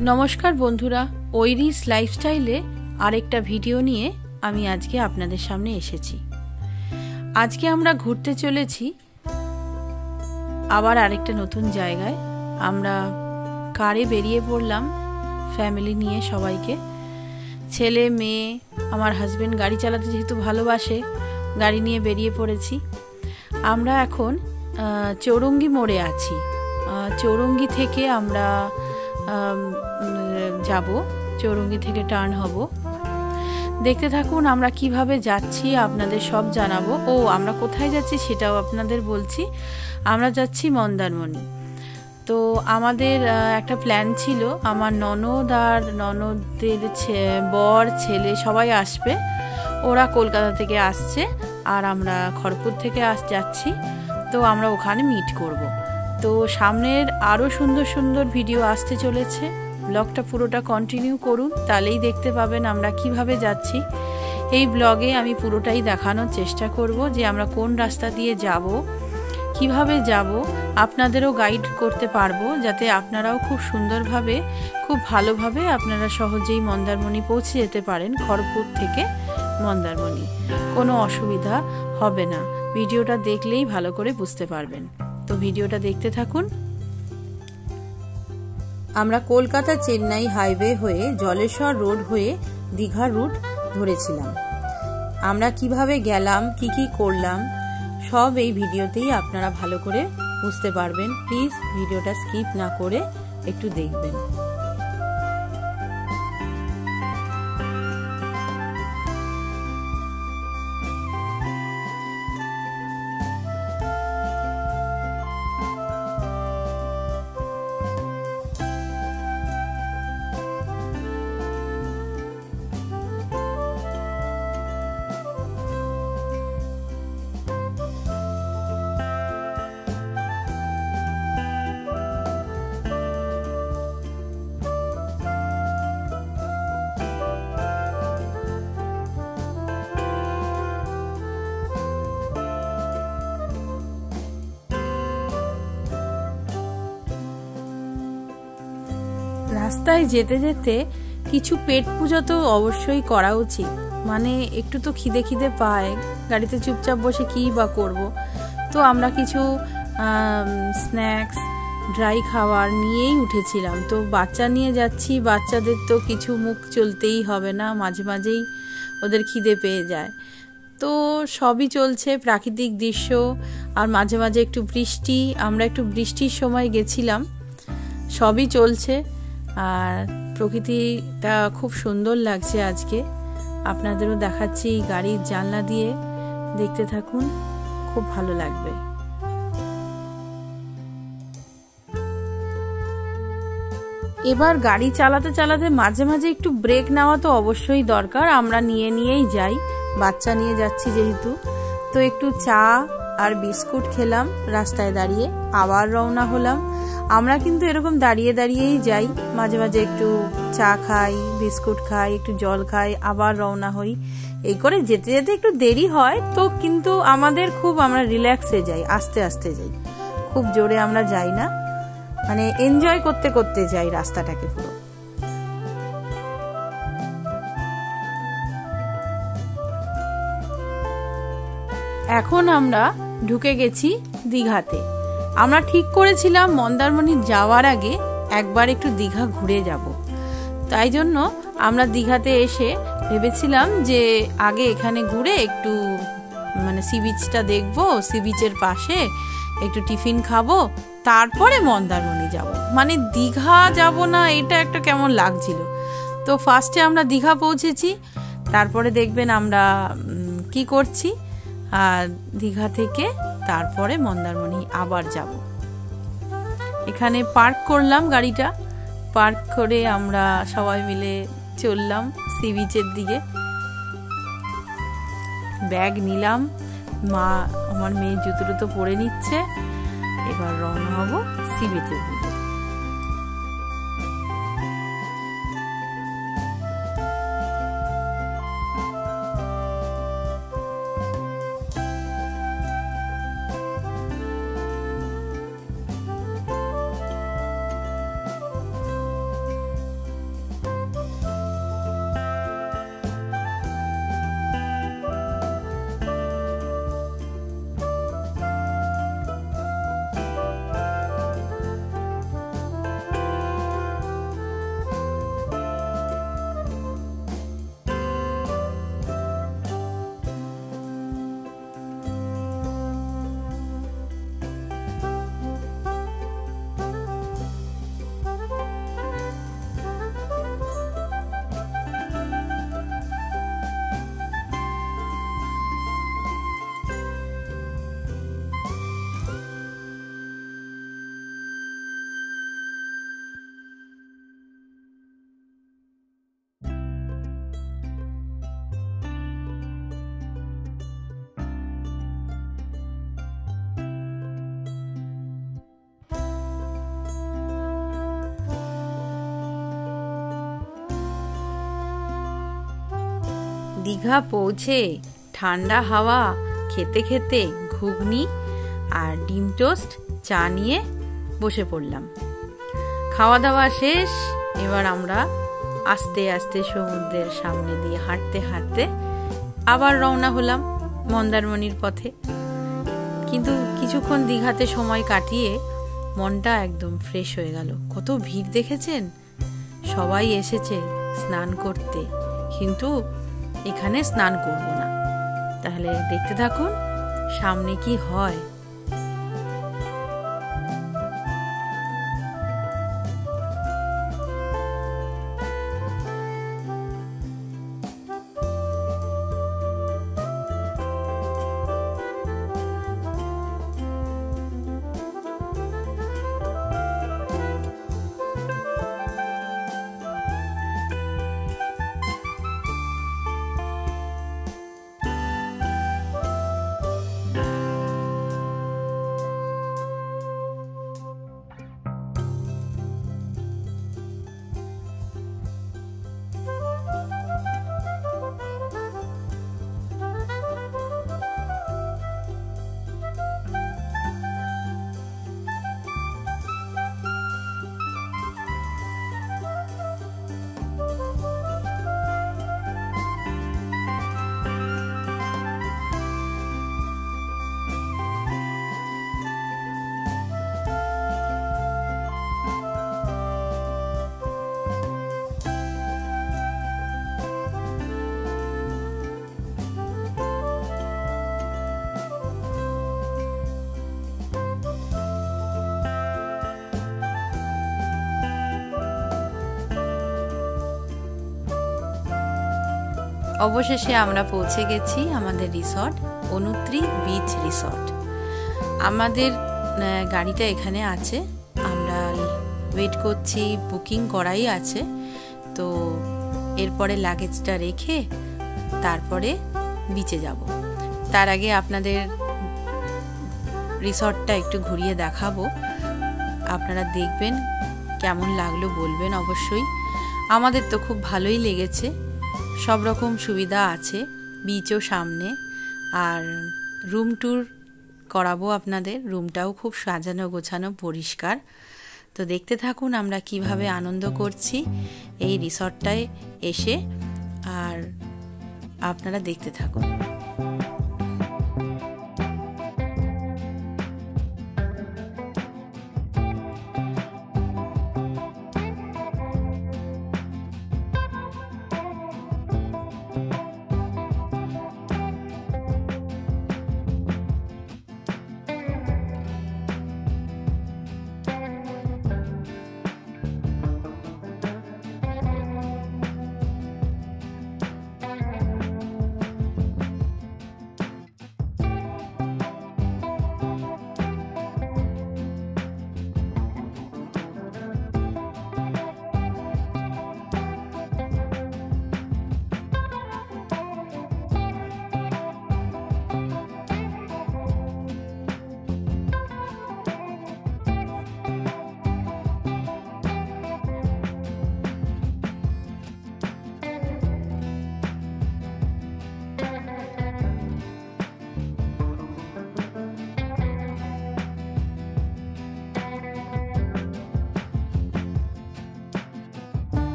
नमस्कार बंधुरा ओइरिस लाइफस्टाइले आरेकटा भिडियो निये आमी आजके आपनादेर सामने एसेछि। आजके आमरा घुरते चलेछि आबार आरेकटा नतुन जायगाय। आमरा कारे बेरिये पड़लाम फैमिली निये सबाइके, छेले मेये आमार हाजबेंड गाड़ी चालाते जेहेतु भालोबाशे गाड़ी निये बेरिये पड़ेछि। आमरा एखन चौरंगी मोड़े आछि। चौरंगी थेके आमरा जाबो, चौरंगी थेके टार्न हबो। देखते थाकुन आमरा किभाबे जाচ্ছি आपनादेर सब जानाबो। ओ आमरा कोथाय जाচ্ছি सेटाও आपनादेर बोलছি। आमरा जाচ্ছি মন্দারমণি। তো আমাদের একটা প্ল্যান ছিল, আমার ননদ আর ননদের বর ছেলে সবাই আসবে। ওরা কলকাতা থেকে আসছে আর আমরা খড়গপুর থেকে যাচ্ছি। তো আমরা ওখানে মিট করব। তো সামনের আরো সুন্দর সুন্দর ভিডিও আসতে চলেছে। ব্লগটা পুরোটা কন্টিনিউ করুন, তাহলেই দেখতে পাবেন আমরা কিভাবে যাচ্ছি। এই ব্লগে আমি পুরোটাই দেখানোর চেষ্টা করব যে আমরা কোন রাস্তা দিয়ে যাব, কিভাবে যাব, আপনাদেরও গাইড করতে পারবো যাতে আপনারাও খুব সুন্দরভাবে খুব ভালোভাবে আপনারা সহজেই মন্দারমণি পৌঁছে যেতে পারেন। খড়গপুর থেকে মন্দারমণি কোনো অসুবিধা হবে না। ভিডিওটা দেখলেই ভালো করে বুঝতে পারবেন। তো ভিডিওটা দেখতে থাকুন। আমরা কলকাতা চেন্নাই হাইওয়ে হয়ে জলেশ্বর রোড হয়ে দীঘা রুট ধরেছিলাম। আমরা কিভাবে গেলাম, কি করলাম সব এই ভিডিওতেই আপনারা ভালো করে বুঝতে পারবেন। প্লিজ ভিডিওটা স্কিপ না করে একটু দেখবেন। রাস্তায় যেতে যেতে কিছু পেট পূজা তো অবশ্যই করা উচিত। মানে একটু তো খিদে খিদে পায়, গাড়িতে চুপচাপ বসে কি বা করব। তো আমরা কিছু স্ন্যাক্স ড্রাই খাবার নিয়েই উঠেছিলাম। তো বাচ্চা নিয়ে যাচ্ছি, বাচ্চাদের তো কিছু মুখ চলতেই হবে না, মাঝে মাঝেই ওদের খিদে পেয়ে যায়। তো সবই চলছে, প্রাকৃতিক দৃশ্য আর মাঝে মাঝে একটু বৃষ্টি। আমরা একটু বৃষ্টির সময় গেছিলাম। সবই চলছে আর প্রকৃতিটা খুব সুন্দর লাগছে আজকে। আপনাদেরও দেখাচ্ছি গাড়ির জানলা দিয়ে, দেখতে থাকুন, খুব ভালো লাগবে। এবার গাড়ি চালাতে চালাতে মাঝে মাঝে একটু ব্রেক নেওয়া তো অবশ্যই দরকার। আমরা নিয়েই যাই, বাচ্চা নিয়ে যাচ্ছি যেহেতু। তো একটু চা আর বিস্কুট খেলাম রাস্তায় দাঁড়িয়ে, আবার রওনা হলাম। আমরা কিন্তু এরকম দাঁড়িয়ে দাঁড়িয়েই যাই, মাঝে মাঝে একটু চা খাই, বিস্কুট খাই, একটু জল খাই, আবার রওনা হই। এই করে যেতে যেতে একটু দেরি হয়, তো কিন্তু আমরা রিল্যাক্সে যাই, আস্তে আস্তে যাই, খুব জোরে আমরা যাই না, মানে এনজয় করতে করতে যাই রাস্তাটাকে পুরো। এখন আমরা ঢুকে গেছি দীঘাতে। আমরা ঠিক করেছিলাম মন্দারমণি যাওয়ার আগে একবার একটু দীঘা ঘুরে যাব। তাই জন্য আমরা দীঘাতে এসে ভেবেছিলাম যে আগে এখানে ঘুরে একটু মানে সি বিচটা দেখবো, সি বিচের পাশে একটু টিফিন খাবো, তারপরে মন্দারমণি যাব। মানে দীঘা যাব না এটা একটা কেমন লাগছিল। তো ফার্স্টে আমরা দীঘা পৌঁছেছি, তারপরে দেখবেন আমরা কি করছি। আর দীঘা থেকে তারপরে মন্দারমণি আবার যাব। এখানে পার্ক করলাম গাড়িটা, পার্ক করে আমরা সবাই মিলে চললাম সি বিচের দিকে। ব্যাগ নিলাম, মা আমার মেয়ে জুতো পরে নিচ্ছে। এবার রওনা হব সি বিচের দিকে। দীঘা পৌঁছে ঠান্ডা হাওয়া খেতে খেতে ঘুগনি আর ডিম টোস্ট চা নিয়ে বসে পড়লাম। খাওয়া দাওয়া শেষ। এবার আমরা আস্তে আস্তে সমুদ্রের সামনে দিয়ে হাঁটতে হাঁটতে আবার রওনা হলাম মন্দারমণির পথে। কিন্তু কিছুক্ষণ দীঘাতে সময় কাটিয়ে মনটা একদম ফ্রেশ হয়ে গেল। কত ভিড় দেখেছেন, সবাই এসেছে স্নান করতে, কিন্তু এখানে স্নান করব না। তাহলে দেখতে থাকুন সামনে কি হয়। অবশেষে আমরা পৌঁছে গেছি আমাদের রিসর্ট, অনুত্রি বিচ রিসর্ট। আমাদের গাড়িটা এখানে আছে, আমরা ওয়েট করছি, বুকিং করাই আছে। তো এরপরে লাগেজটা রেখে তারপরে বিচে যাব। তার আগে আপনাদের রিসর্টটা একটু ঘুরিয়ে দেখাবো, আপনারা দেখবেন কেমন লাগলো বলবেন অবশ্যই। আমাদের তো খুব ভালোই লেগেছে, সব রকম সুবিধা আছে, বিচও সামনে। আর রুম ট্যুর করাবো আপনাদের, রুমটাও খুব সাজানো গোছানো পরিষ্কার। তো দেখতে থাকুন আমরা কিভাবে আনন্দ করছি এই রিসর্টটায় এসে, আর আপনারা দেখতে থাকুন।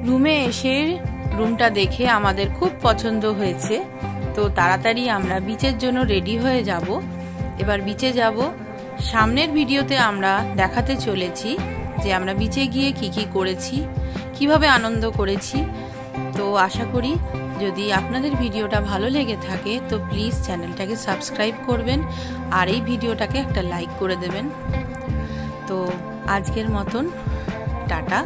রুমে এসে রুমটা দেখে আমাদের খুব পছন্দ হয়েছে, তো তাড়াতাড়ি আমরা বিচের জন্য রেডি হয়ে যাব। এবার বিচে যাব। সামনের ভিডিওতে আমরা দেখাতে চলেছি যে আমরা বিচে গিয়ে কি কি করেছি, কিভাবে আনন্দ করেছি। তো আশা করি যদি আপনাদের ভিডিওটা ভালো লেগে থাকে তো প্লিজ চ্যানেলটাকে সাবস্ক্রাইব করবেন আর এই ভিডিওটাকে একটা লাইক করে দেবেন। তো আজকের মতন টাটা।